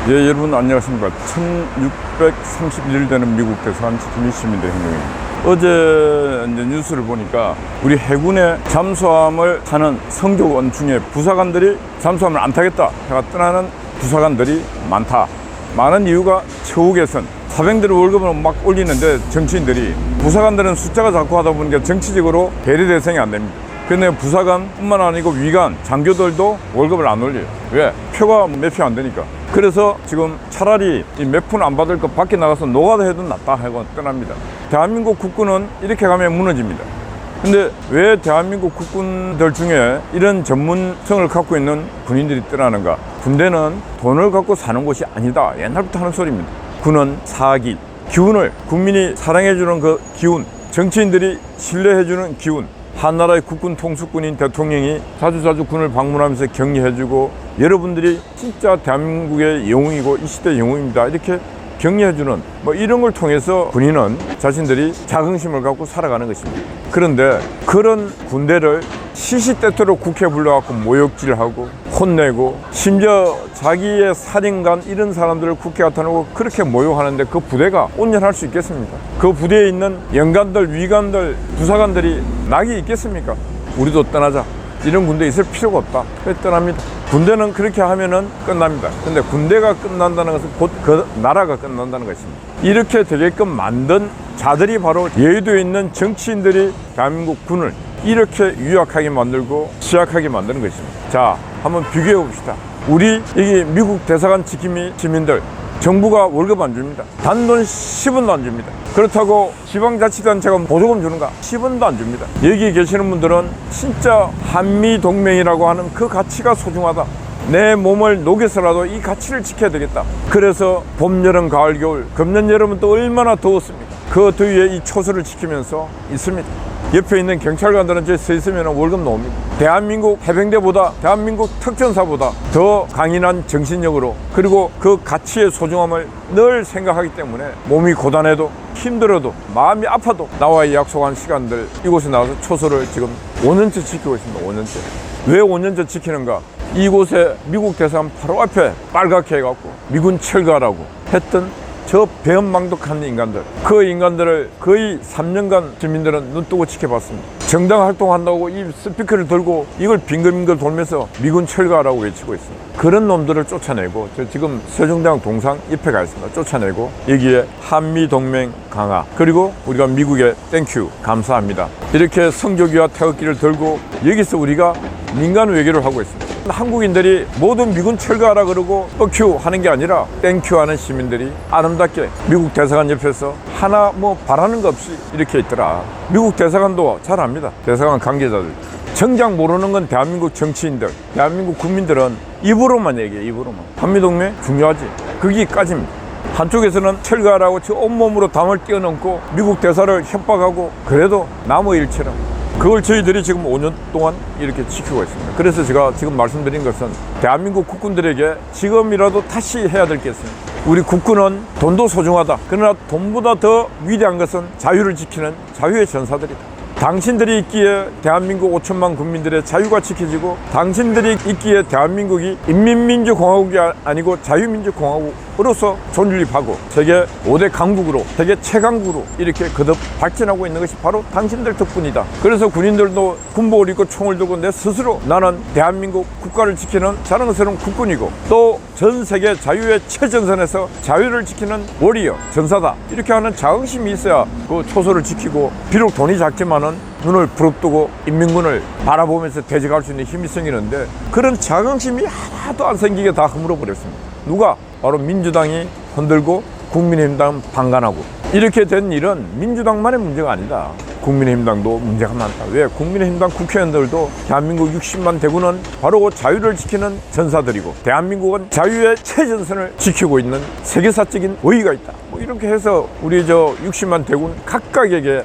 예, 여러분 안녕하십니까. 1631일 되는 미국 대사관 지킴이 시민들 행동입니다. 어제 이제 뉴스를 보니까 우리 해군의 잠수함을 타는 성조원 중에 부사관들이 잠수함을 안 타겠다 해가 떠나는 부사관들이 많다. 많은 이유가 처우 개선, 사병들의 월급을 막 올리는데 정치인들이, 부사관들은 숫자가 작고 하다 보니까 정치적으로 배려 대상이 안 됩니다. 근데 부사관뿐만 아니고 위관, 장교들도 월급을 안 올려요. 왜? 표가 몇 표 안 되니까. 그래서 지금 차라리 몇 푼 안 받을 거 밖에 나가서 노가다 해도 낫다 하고 떠납니다. 대한민국 국군은 이렇게 가면 무너집니다. 근데 왜 대한민국 국군들 중에 이런 전문성을 갖고 있는 군인들이 떠나는가? 군대는 돈을 갖고 사는 곳이 아니다. 옛날부터 하는 소리입니다. 군은 사기, 기운을, 국민이 사랑해주는 그 기운, 정치인들이 신뢰해주는 기운, 한나라의 국군 통수꾼인 대통령이 자주자주 군을 방문하면서 격려해주고, 여러분들이 진짜 대한민국의 영웅이고 이 시대의 영웅입니다, 이렇게 격려해주는 이런 걸 통해서 군인은 자신들이 자긍심을 갖고 살아가는 것입니다. 그런데 그런 군대를 시시때때로 국회에 불러갖고 모욕질하고 혼내고, 심지어 자기의 살인관 이런 사람들을 국회 갖다 놓고 그렇게 모욕하는데 그 부대가 온전할 수 있겠습니까? 그 부대에 있는 연관들, 위관들, 부사관들이 낙이 있겠습니까? 우리도 떠나자, 이런 군대 있을 필요가 없다. 그래서 떠납니다. 군대는 그렇게 하면은 끝납니다. 근데 군대가 끝난다는 것은 곧 그 나라가 끝난다는 것입니다. 이렇게 되게끔 만든 자들이 바로 여의도에 있는 정치인들이 대한민국 군을 이렇게 유약하게 만들고 취약하게 만드는 것입니다. 자, 한번 비교해 봅시다. 우리 여기 미국 대사관 지킴이 시민들, 정부가 월급 안 줍니다. 단돈 10원도 안 줍니다. 그렇다고 지방자치단체가 보조금 주는가? 10원도 안 줍니다. 여기 계시는 분들은 진짜 한미동맹이라고 하는 그 가치가 소중하다. 내 몸을 녹여서라도 이 가치를 지켜야 되겠다. 그래서 봄, 여름, 가을, 겨울, 금년, 여름은 또 얼마나 더웠습니까? 그 더위에 이 초소를 지키면서 있습니다. 옆에 있는 경찰관들은 저 서 있으면 월급 나옵니다. 대한민국 해병대보다, 대한민국 특전사보다 더 강인한 정신력으로, 그리고 그 가치의 소중함을 늘 생각하기 때문에 몸이 고단해도 힘들어도 마음이 아파도 나와의 약속한 시간들 이곳에 나와서 초소를 지금 5년째 지키고 있습니다. 5년째. 왜 5년째 지키는가? 이곳에 미국 대사관 바로 앞에 빨갛게 해갖고 미군 철가라고 했던 저 배은망덕한 인간들, 그 인간들을 거의 3년간 주민들은 눈뜨고 지켜봤습니다. 정당 활동한다고 이 스피커를 들고 이걸 빙글빙글 돌면서 미군 철가라고 외치고 있습니다. 그런 놈들을 쫓아내고, 저 지금 세종대왕 동상 옆에 가 있습니다. 쫓아내고 여기에 한미동맹 강화, 그리고 우리가 미국에 땡큐 감사합니다, 이렇게 성조기와 태극기를 들고 여기서 우리가 민간 외교를 하고 있습니다. 한국인들이 모든 미군 철거하라 그러고 땡큐 하는 게 아니라 땡큐 하는 시민들이 아름답게 미국 대사관 옆에서 하나 바라는 거 없이 이렇게 있더라. 미국 대사관도 잘 압니다. 대사관 관계자들. 정작 모르는 건 대한민국 정치인들, 대한민국 국민들은 입으로만 얘기해. 입으로만. 한미동맹 중요하지. 거기까지입니다. 한쪽에서는 철거하라고 저 온몸으로 담을 뛰어넘고 미국 대사를 협박하고, 그래도 나무 일처럼 그걸 저희들이 지금 5년 동안 이렇게 지키고 있습니다. 그래서 제가 지금 말씀드린 것은 대한민국 국군들에게 지금이라도 다시 해야 될 게 있습니다. 우리 국군은 돈도 소중하다. 그러나 돈보다 더 위대한 것은 자유를 지키는 자유의 전사들이다. 당신들이 있기에 대한민국 5천만 국민들의 자유가 지켜지고, 당신들이 있기에 대한민국이 인민민주공화국이 아니고 자유민주공화국으로서 존립하고 세계 5대 강국으로, 세계 최강국으로 이렇게 거듭 발전하고 있는 것이 바로 당신들 덕분이다. 그래서 군인들도 군복을 입고 총을 들고 내 스스로 나는 대한민국 국가를 지키는 자랑스러운 국군이고, 또 전 세계 자유의 최전선에서 자유를 지키는 워리어, 전사다, 이렇게 하는 자긍심이 있어야 그 초소를 지키고, 비록 돈이 작지만은 눈을 부릅뜨고 인민군을 바라보면서 대적할 수 있는 힘이 생기는데, 그런 자긍심이 하나도 안 생기게 다 허물어버렸습니다. 누가? 바로 민주당이 흔들고 국민의힘당 방관하고. 이렇게 된 일은 민주당만의 문제가 아니다. 국민의힘당도 문제가 많다. 왜? 국민의힘당 국회의원들도 대한민국 60만 대군은 바로 자유를 지키는 전사들이고, 대한민국은 자유의 최전선을 지키고 있는 세계사적인 의의가 있다. 이렇게 해서 우리 60만 대군 각각에게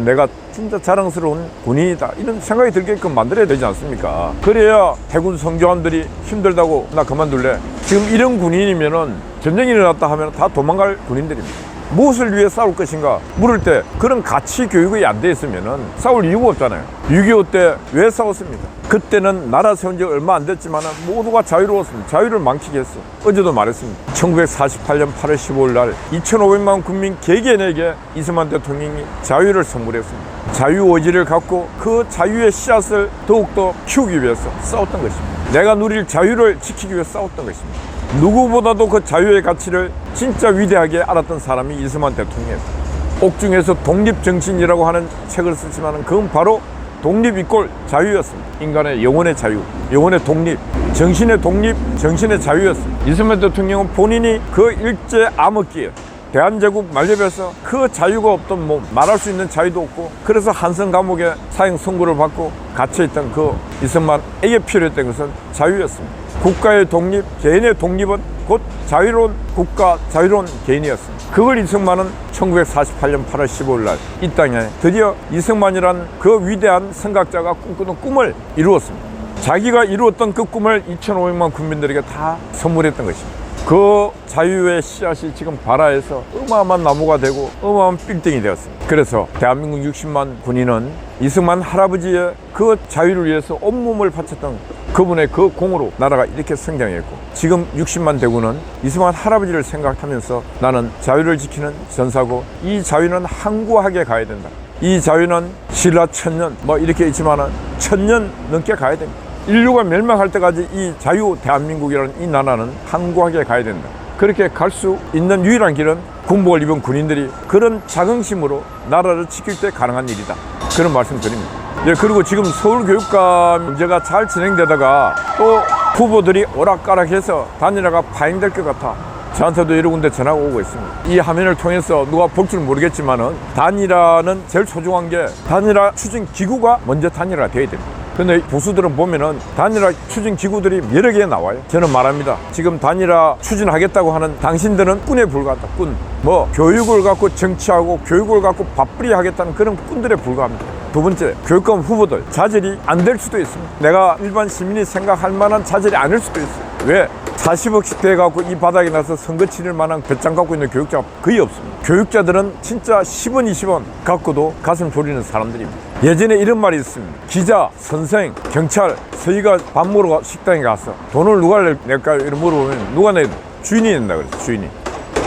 내가 진짜 자랑스러운 군인이다, 이런 생각이 들게끔 만들어야 되지 않습니까? 그래야 대군 성교관들이 힘들다고 나 그만둘래. 지금 이런 군인이면은 전쟁이 일어났다 하면 다 도망갈 군인들입니다. 무엇을 위해 싸울 것인가 물을 때 그런 가치 교육이 안 돼 있으면은 싸울 이유가 없잖아요. 6.25 때 왜 싸웠습니까? 그때는 나라 세운 지 얼마 안 됐지만 모두가 자유로웠습니다. 자유를 망치게 했어. 어제도 말했습니다. 1948년 8월 15일 날 2,500만 국민 개개인에게 이승만 대통령이 자유를 선물했습니다. 자유의지를 갖고 그 자유의 씨앗을 더욱더 키우기 위해서 싸웠던 것입니다. 내가 누릴 자유를 지키기 위해 싸웠던 것입니다. 누구보다도 그 자유의 가치를 진짜 위대하게 알았던 사람이 이승만 대통령이었습니다. 옥중에서 독립정신이라고 하는 책을 쓰지만 그건 바로 독립 이꼴 자유였습니다. 인간의 영혼의 자유, 영혼의 독립, 정신의 독립, 정신의 자유였습니다. 이승만 대통령은 본인이 그 일제 암흑기에 대한제국 만렙에서 그 자유가 없던 몸, 말할 수 있는 자유도 없고 그래서 한성 감옥에 사형 선고를 받고 갇혀있던 그 이승만에게 필요했던 것은 자유였습니다. 국가의 독립, 개인의 독립은 곧 자유로운 국가, 자유로운 개인이었습니다. 그걸 이승만은 1948년 8월 15일 날 이 땅에 드디어 이승만이란 그 위대한 선각자가 꿈꾸던 꿈을 이루었습니다. 자기가 이루었던 그 꿈을 2,500만 국민들에게 다 선물했던 것입니다. 그 자유의 씨앗이 지금 발아에서 어마어마한 나무가 되고 어마어마한 빌딩이 되었습니다. 그래서 대한민국 60만 군인은 이승만 할아버지의 그 자유를 위해서 온몸을 바쳤던 그분의 그 공으로 나라가 이렇게 성장했고 지금 60만 대군은 이승만 할아버지를 생각하면서 나는 자유를 지키는 전사고 이 자유는 항구하게 가야 된다. 이 자유는 신라 1000년 뭐 이렇게 있지만은 1000년 넘게 가야 됩니다. 인류가 멸망할 때까지 이 자유 대한민국이라는 이 나라는 항구하게 가야 된다. 그렇게 갈 수 있는 유일한 길은 군복을 입은 군인들이 그런 자긍심으로 나라를 지킬 때 가능한 일이다. 그런 말씀 드립니다. 예, 그리고 지금 서울교육감 문제가 잘 진행되다가 또 후보들이 오락가락해서 단일화가 파행될 것 같아 저한테도 여러 군데 전화가 오고 있습니다. 이 화면을 통해서 누가 볼 줄 모르겠지만은 단일화는 제일 소중한 게 단일화 추진 기구가 먼저 단일화가 돼야 됩니다. 근데 보수들은 보면은 단일화 추진 기구들이 여러 개 나와요. 저는 말합니다. 지금 단일화 추진하겠다고 하는 당신들은 꾼에 불과하다. 꾼. 뭐 교육을 갖고 정치하고 교육을 갖고 밥벌이 하겠다는 그런 꾼들에 불과합니다. 두 번째, 교육감 후보들 자질이 안 될 수도 있습니다. 내가 일반 시민이 생각할 만한 자질이 아닐 수도 있어요. 왜? 40억씩 돼갖고 이 바닥에 나서 선거 치를 만한 배짱 갖고 있는 교육자가 거의 없습니다. 교육자들은 진짜 10원, 20원 갖고도 가슴 졸이는 사람들입니다. 예전에 이런 말이 있습니다. 기자, 선생, 경찰, 서희가 밥 먹으러 식당에 가서 돈을 누가 낼까요? 이렇게 물어보면 누가 내도 주인이 낸다 그랬어요. 주인이.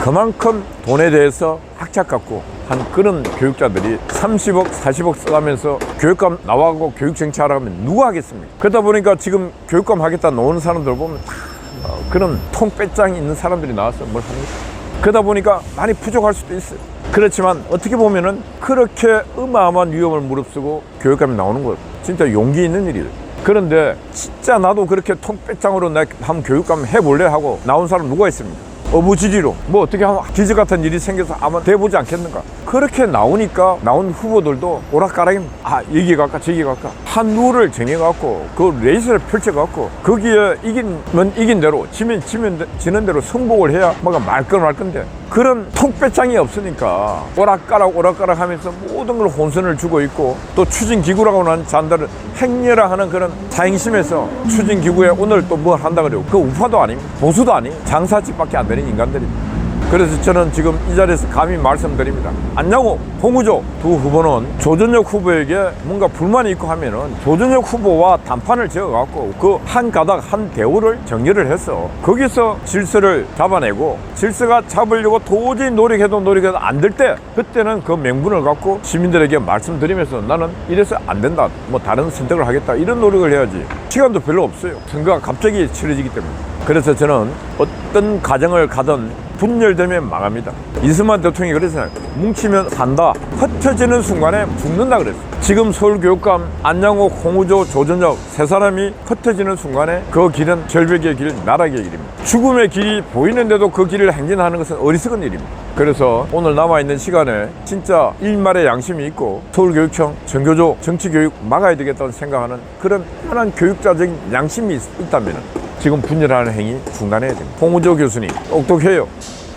그만큼 돈에 대해서 학착 갖고 한 그런 교육자들이 30억, 40억 써가면서 교육감 나와고 교육 정치하라고 하면 누가 하겠습니까? 그러다 보니까 지금 교육감 하겠다 놓은 사람들 보면 다 그런 통배짱이 있는 사람들이 나와서 뭘 합니까? 그러다 보니까 많이 부족할 수도 있어요. 그렇지만 어떻게 보면은 그렇게 어마어마한 위험을 무릅쓰고 교육감이 나오는 것 진짜 용기 있는 일이에요. 그런데 진짜 나도 그렇게 통배짱으로 내가 한번 교육감 해볼래 하고 나온 사람 누가 있습니까? 어부지리로 뭐 어떻게 하면 기적 같은 일이 생겨서 아마 돼보지 않겠는가. 그렇게 나오니까 나온 후보들도 오락가락입니다. 아 여기 갈까 저기 갈까 한 룰을 정해갖고 그 레이스를 펼쳐갖고 거기에 이기면 이긴 대로 지면 지는 대로 승복을 해야 뭐가 말 건데 그런 통배짱이 없으니까 오락가락 하면서 모든 걸 혼선을 주고 있고 또 추진기구라고 하는 잔들을 행렬화하는 그런 자행심에서 추진기구에 오늘 또 뭘 한다 그래요. 그 우파도 아닙니다. 보수도 아니에요. 장사집밖에 안 되는 인간들입니다. 그래서 저는 지금 이 자리에서 감히 말씀드립니다. 안양호, 홍우조 두 후보는 조전혁 후보에게 뭔가 불만이 있고 하면은 조전혁 후보와 단판을 지어갖고 그 한 가닥 한 대우를 정리를 해서 거기서 질서를 잡아내고 질서가 잡으려고 도저히 노력해도 안 될 때 그때는 그 명분을 갖고 시민들에게 말씀드리면서 나는 이래서 안 된다. 뭐 다른 선택을 하겠다. 이런 노력을 해야지. 시간도 별로 없어요. 선거가 갑자기 치러지기 때문에. 그래서 저는 어떤 가정을 가든 분열되면 망합니다. 이승만 대통령이 그랬잖아요. 뭉치면 산다. 흩어지는 순간에 죽는다 그랬어요. 지금 서울교육감 안양호, 홍우조, 조전혁 세 사람이 흩어지는 순간에 그 길은 절벽의 길, 나락의 길입니다. 죽음의 길이 보이는데도 그 길을 행진하는 것은 어리석은 일입니다. 그래서 오늘 남아있는 시간에 진짜 일말의 양심이 있고 서울교육청, 전교조, 정치교육 막아야 되겠다는 생각하는 그런 편한 교육자적인 양심이 있다면 지금 분열하는 행위 중단해야 됩니다. 홍우조 교수님 똑똑해요.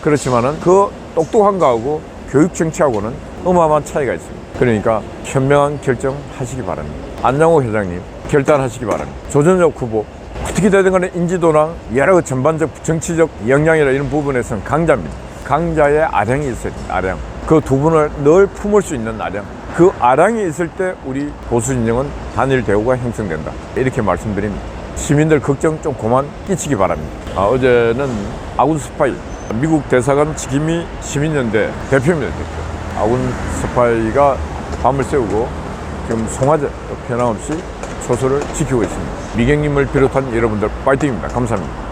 그렇지만은 그 똑똑한 거하고 교육 정치하고는 어마어마한 차이가 있습니다. 그러니까 현명한 결정하시기 바랍니다. 안양호 회장님 결단하시기 바랍니다. 조전혁 후보 어떻게 되든 간에 인지도랑 여러 전반적 정치적 역량이나 이런 부분에서는 강자입니다. 강자의 아량이 있어요. 아량. 그 두 분을 늘 품을 수 있는 아량. 그 아량이 있을 때 우리 보수 진영은 단일 대우가 형성된다. 이렇게 말씀드립니다. 시민들 걱정 좀 그만 끼치기 바랍니다. 어제는 아군 스파이, 미국 대사관 지킴이 시민연대 대표입니다. 대표. 아군 스파이가 밤을 새우고 지금 송화제 변함없이 초소를 지키고 있습니다. 미경님을 비롯한 여러분들 파이팅입니다. 감사합니다.